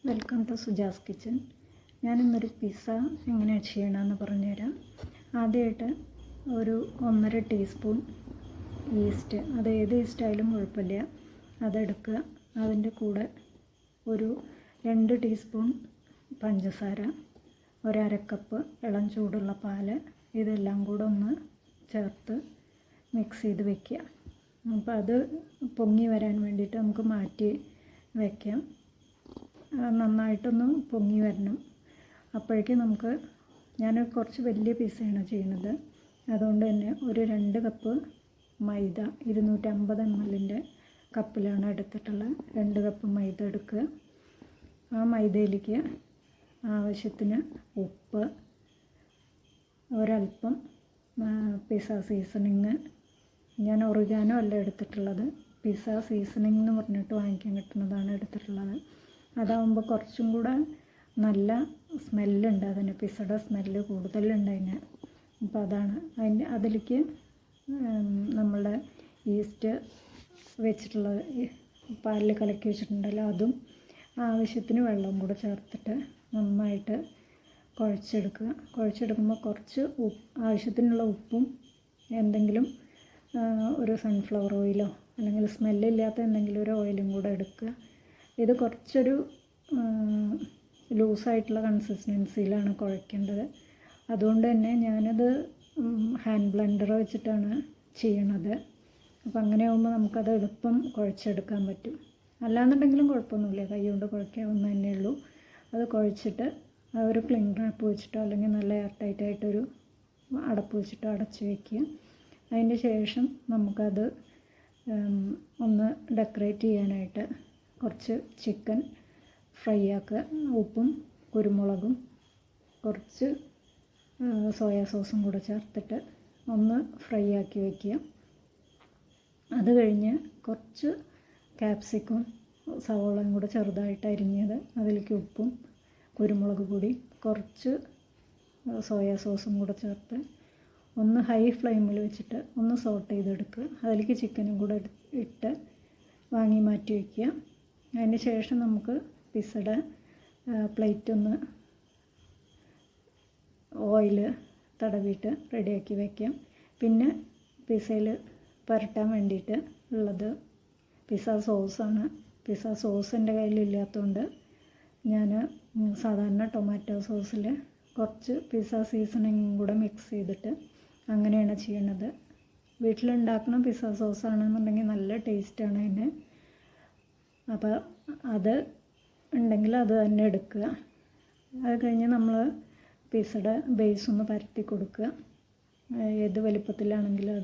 Welcome to Suja's kitchen. ഞാനിന്നൊരു pizza എങ്ങനെയാണ് ചെയ്യണമെന്ന് പറഞ്ഞുതരാം. ആദ്യമായിട്ട് ഒരു 1.5 ടീസ്പൂൺ ഈസ്റ്റ്, അത് ഏത് ഈസ്റ്റായാലും കുഴപ്പമില്ല, അതെടുക്കുക. അതിൻ്റെ കൂടെ ഒരു 2 ടീസ്പൂൺ പഞ്ചസാര, ഒരു അരക്കപ്പ് ഇളം ചൂടുള്ള പാല്, ഇതെല്ലാം കൂടെ ഒന്ന് ചേർത്ത് മിക്സ് ചെയ്ത് വയ്ക്കുക. അപ്പോൾ അത് പൊങ്ങി വരാൻ വേണ്ടിയിട്ട് നമുക്ക് മാറ്റി വയ്ക്കാം. നന്നായിട്ടൊന്ന് പൊങ്ങി വരണം. അപ്പോഴേക്കും നമുക്ക്, ഞാൻ കുറച്ച് വലിയ പിസ്സയാണ് ചെയ്യുന്നത്, അതുകൊണ്ട് തന്നെ ഒരു 2 കപ്പ് മൈദ, 250 ml കപ്പിലാണ് എടുത്തിട്ടുള്ളത്. 2 കപ്പ് മൈദ എടുക്കുക. ആ മൈദയിലേക്ക് ആവശ്യത്തിന് ഉപ്പ്, ഒരൽപ്പം പിസ്സ സീസണിങ്, ഞാൻ ഒറിഗാനോ അല്ല എടുത്തിട്ടുള്ളത്, പിസ്സ സീസണിങ് എന്ന് പറഞ്ഞിട്ട് വാങ്ങിക്കാൻ കിട്ടുന്നതാണ് എടുത്തിട്ടുള്ളത്. അതാകുമ്പോൾ കുറച്ചും കൂടെ നല്ല സ്മെല്ലുണ്ട്, അതിന് പിസ്സയുടെ സ്മെല്ല് കൂടുതലുണ്ട് അതിന്. അപ്പോൾ അതാണ് അതിലേക്ക് നമ്മളുടെ ഈസ്റ്റ് വെച്ചിട്ടുള്ള പാലിൽ കലക്കി വെച്ചിട്ടുണ്ടല്ലോ, അതും ആവശ്യത്തിന് വെള്ളം കൂടെ ചേർത്തിട്ട് നന്നായിട്ട് കുഴച്ചെടുക്കുക. കുഴച്ചെടുക്കുമ്പോൾ കുറച്ച് ആവശ്യത്തിനുള്ള ഉപ്പും എന്തെങ്കിലും ഒരു സൺഫ്ലവർ ഓയിലോ അല്ലെങ്കിൽ സ്മെല്ലില്ലാത്ത എന്തെങ്കിലും ഒരു ഓയിലും കൂടെ എടുക്കുക. ഇത് കുറച്ചൊരു ലൂസായിട്ടുള്ള കൺസിസ്റ്റൻസിയിലാണ് കുഴക്കേണ്ടത്. അതുകൊണ്ട് തന്നെ ഞാനത് ഹാൻഡ് ബ്ലെൻഡർ വെച്ചിട്ടാണ് ചെയ്യണത്. അപ്പോൾ അങ്ങനെ ആകുമ്പോൾ നമുക്കത് എളുപ്പം കുഴച്ചെടുക്കാൻ പറ്റും. അല്ലാന്നുണ്ടെങ്കിലും കുഴപ്പമൊന്നുമില്ല, കൈ കൊണ്ട് കുഴക്കാവുന്ന തന്നെ ഉള്ളൂ. അത് കുഴച്ചിട്ട് ഒരു ക്ലിംഗ് റാപ്പ് വെച്ചിട്ടോ അല്ലെങ്കിൽ നല്ല എയർ ടൈറ്റായിട്ടൊരു അടപ്പ് വെച്ചിട്ടോ അടച്ച് വയ്ക്കുക. അതിന് ശേഷം നമുക്കത് ഒന്ന് ഡെക്കറേറ്റ് ചെയ്യാനായിട്ട് കുറച്ച് ചിക്കൻ ഫ്രൈ ആക്കുക. ഉപ്പും കുരുമുളകും കുറച്ച് സോയാ സോസും കൂടെ ചേർത്തിട്ട് ഒന്ന് ഫ്രൈ ആക്കി വയ്ക്കുക. അത് കഴിഞ്ഞ് കുറച്ച് ക്യാപ്സിക്കും സവോളയും കൂടെ ചെറുതായിട്ട് അരിഞ്ഞത്, അതിലേക്ക് ഉപ്പും കുരുമുളക് പൊടി കുറച്ച് സോയാ സോസും കൂടെ ചേർത്ത് ഒന്ന് ഹൈ ഫ്ലെയിമിൽ വെച്ചിട്ട് ഒന്ന് സോട്ട് ചെയ്തെടുക്കുക. അതിലേക്ക് ചിക്കനും കൂടെ ഇട്ട് വാങ്ങി മാറ്റി വയ്ക്കുക. അതിന് ശേഷം നമുക്ക് പിസ്സയുടെ പ്ലേറ്റ് ഒന്ന് ഓയിൽ തടവിയിട്ട് റെഡിയാക്കി വയ്ക്കാം. പിന്നെ പിസ്സയിൽ പുരട്ടാൻ വേണ്ടിയിട്ട് ഉള്ളത് പിസ്സ സോസാണ്. പിസ്സ സോസ് എൻ്റെ കയ്യിലില്ലാത്തതുകൊണ്ട് ഞാൻ സാധാരണ ടൊമാറ്റോ സോസിൽ കുറച്ച് പിസ്സ സീസണിങ്ങും കൂടെ മിക്സ് ചെയ്തിട്ട് അങ്ങനെയാണ് ചെയ്യണത്. വീട്ടിലുണ്ടാക്കുന്ന പിസ്സ സോസാണെന്നുണ്ടെങ്കിൽ നല്ല ടേസ്റ്റാണ് അതിന്. അപ്പോൾ അത് ഉണ്ടെങ്കിൽ അത് തന്നെ എടുക്കുക. അത് കഴിഞ്ഞ് നമ്മൾ പിസ്സയുടെ ബേസ് ഒന്ന് പരത്തി കൊടുക്കുക, ഏത് വലിപ്പത്തിലാണെങ്കിലും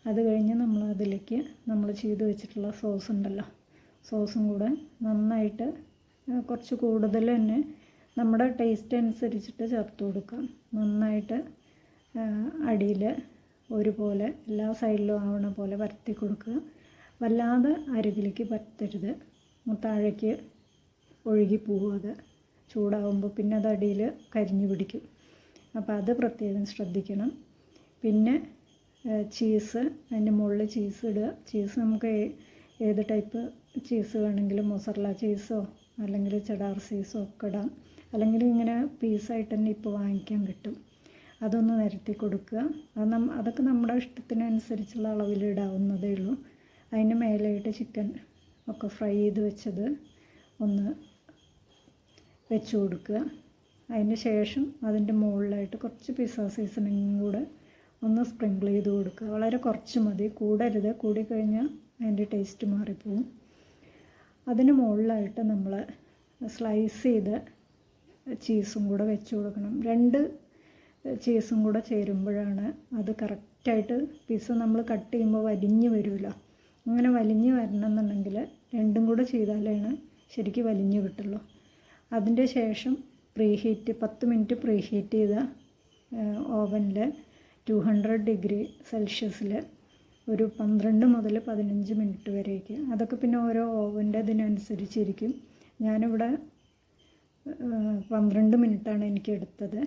അത് കഴിഞ്ഞ് നമ്മൾ അതിലേക്ക് നമ്മൾ ചെയ്ത് വെച്ചിട്ടുള്ള സോസ് ഉണ്ടല്ലോ, സോസും കൂടെ നന്നായിട്ട് കുറച്ച് കൂടുതൽ തന്നെ നമ്മുടെ ടേസ്റ്റ് അനുസരിച്ചിട്ട് ചേർത്ത് കൊടുക്കുക. നന്നായിട്ട് അടിയിൽ ഒരുപോലെ എല്ലാ സൈഡിലും ആവണ പോലെ പരത്തി കൊടുക്കുക. വല്ലാതെ അരികിലേക്ക് പരത്തരുത്, താഴേക്ക് ഒഴുകി പോകും. അത് ചൂടാകുമ്പോൾ പിന്നെ അത് അടിയിൽ കരിഞ്ഞു പിടിക്കും. അപ്പോൾ അത് പ്രത്യേകം ശ്രദ്ധിക്കണം. പിന്നെ ചീസ്, അതിൻ്റെ മുകളിൽ ചീസ് ഇടുക. ചീസ് നമുക്ക് ഏത് ടൈപ്പ് ചീസ് വേണമെങ്കിലും, മൊസറല്ല ചീസോ അല്ലെങ്കിൽ ചെഡാർ ചീസോ ഒക്കെ ഇടാം. അല്ലെങ്കിൽ ഇങ്ങനെ പീസായിട്ട് തന്നെ ഇപ്പോൾ വാങ്ങിക്കാൻ കിട്ടും. അതൊന്ന് നിരത്തി കൊടുക്കുക. അതൊക്കെ നമ്മുടെ ഇഷ്ടത്തിനനുസരിച്ചുള്ള അളവിലിടാവുന്നതേ ഉള്ളൂ. അതിന് മേലെയായിട്ട് ചിക്കൻ ഒക്കെ ഫ്രൈ ചെയ്ത് വെച്ചത് ഒന്ന് വെച്ച് കൊടുക്കുക. അതിന് ശേഷം അതിൻ്റെ മുകളിലായിട്ട് കുറച്ച് പിസ്സ സീസണിങ്ങും കൂടെ ഒന്ന് സ്പ്രിങ്കിൾ ചെയ്ത് കൊടുക്കുക. വളരെ കുറച്ച് മതി, കൂടരുത്. കൂടിക്കഴിഞ്ഞാൽ അതിൻ്റെ ടേസ്റ്റ് മാറിപ്പോവും. അതിന് മുകളിലായിട്ട് നമ്മൾ സ്ലൈസ് ചെയ്ത് ചീസും കൂടെ വെച്ച് കൊടുക്കണം. 2 ചീസും കൂടെ ചേരുമ്പോഴാണ് അത് കറക്റ്റായിട്ട് പിസ്സ നമ്മൾ കട്ട് ചെയ്യുമ്പോൾ വലിഞ്ഞ് വരുമല്ലോ. അങ്ങനെ വലിഞ്ഞ് വരണമെന്നുണ്ടെങ്കിൽ 2ഉം കൂടെ ചെയ്താലാണ് ശരിക്കും വലിഞ്ഞ് കിട്ടുള്ളൂ. അതിൻ്റെ ശേഷം 10 മിനിറ്റ് പ്രീഹീറ്റ് ചെയ്ത ഓവനിൽ 200 ഡിഗ്രി സെൽഷ്യസിൽ ഒരു 12 മുതൽ 15 മിനിറ്റ് വരേക്ക്. അതൊക്കെ പിന്നെ ഓരോ ഓവൻ്റെ ഇതിനനുസരിച്ചിരിക്കും. ഞാനിവിടെ 12 മിനിറ്റാണ് എനിക്ക് എടുത്തത്.